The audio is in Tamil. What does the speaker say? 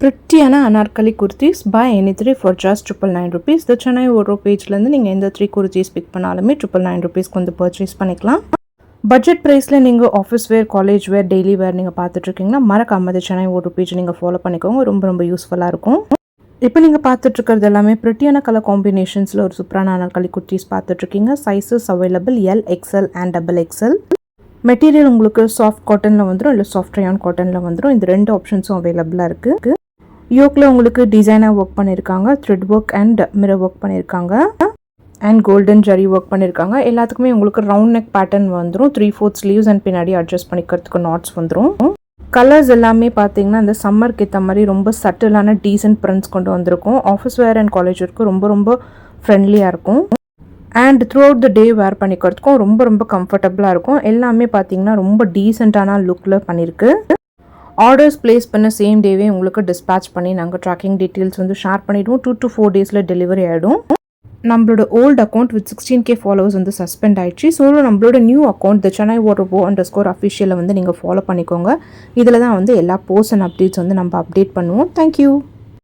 பிரிட்டியான அனார்கலி குர்த்திஸ் பை எனி3 ஃபார் ஜஸ்ட் 999 rupees. இந்த சென்னை ஓரோ பேஜ்லேருந்து நீங்கள் எந்த 3 குர்த்திஸ் பிக் பண்ணாலுமே 999 rupeesக்கு வந்து பர்ச்சேஸ் பண்ணிக்கலாம். பட்ஜெட் ப்ரைஸில் நீங்கள் ஆஃபீஸ் வேர், காலேஜ் வேர், டெய்லி வேர் நீங்கள் பார்த்துட்ருக்கீங்கன்னா மறக்காம இந்த சென்னை ஓரோ பேஜ் நீங்கள் ஃபாலோ பண்ணிக்கோங்க. ரொம்ப யூஸ்ஃபுல்லாக இருக்கும். இப்போ நீங்கள் பார்த்துட்ருக்கிறது எல்லாமே பிரிட்டியான கலர் காம்பினேஷன்ஸில் ஒரு சூப்பரான அனார்கலி குர்த்திஸ் பார்த்துட்ருக்கீங்க. Sizes available L, XL and XXL. Material உங்களுக்கு சாஃப்ட் காட்டனில் வந்துடும், இல்லை சாஃப்ட் ரயான் காட்டனில் வந்துடும். இந்த 2 ஆப்ஷன்ஸும் அவைலபிளாக இருக்குது. யோக்கில் உங்களுக்கு டிசைனாக ஒர்க் பண்ணியிருக்காங்க, thread work and mirror work பண்ணியிருக்காங்க அண்ட் கோல்டன் ஜரி ஒர்க் பண்ணியிருக்காங்க. எல்லாத்துக்குமே உங்களுக்கு ரவுண்ட் நெக் பேட்டர்ன் வந்துடும். 3/4 ஸ்லீவ்ஸ் அண்ட் பின்னாடி அட்ஜஸ்ட் பண்ணிக்கிறதுக்கு நாட்ஸ் வந்துடும். கலர்ஸ் எல்லாமே பார்த்தீங்கன்னா இந்த சம்மருக்கு ஏற்ற மாதிரி ரொம்ப சட்டிலான டீசென்ட் பிரிண்ட்ஸ் கொண்டு வந்திருக்கும். ஆஃபீஸ் வேர் அண்ட் காலேஜ் வரைக்கும் ரொம்ப ஃப்ரெண்ட்லியாக இருக்கும். அண்ட் த்ரூ அவுட் த டே வேர் பண்ணிக்கிறதுக்கும் ரொம்ப கம்ஃபர்டபுளாக இருக்கும். எல்லாமே பார்த்தீங்கன்னா ரொம்ப டீசெண்டான லுக்கில் பண்ணியிருக்கு. ஆர்டர்ஸ் ப்ளேஸ் பண்ண சேம் டேவே உங்களுக்கு டிஸ்பேச் பண்ணி நாங்கள் ட்ராக்கிங் டீட்டெயில்ஸ் வந்து ஷேர் பண்ணிவிடுவோம். 2 to 4 days டெலிவரி ஆகிடும். நம்மளோட old account with 16K followers வந்து சஸ்பெண்ட் ஆயிடுச்சு. ஸோ நம்மளோட நியூ அக்கௌண்ட் த சென்னை ஓரோ _official வந்து நீங்கள் ஃபாலோ பண்ணிக்கோங்க. இதில் தான் வந்து எல்லா போஸ்ட் அண்ட் அப்டேட்ஸ் வந்து நம்ம அப்டேட் பண்ணுவோம். தேங்க்யூ.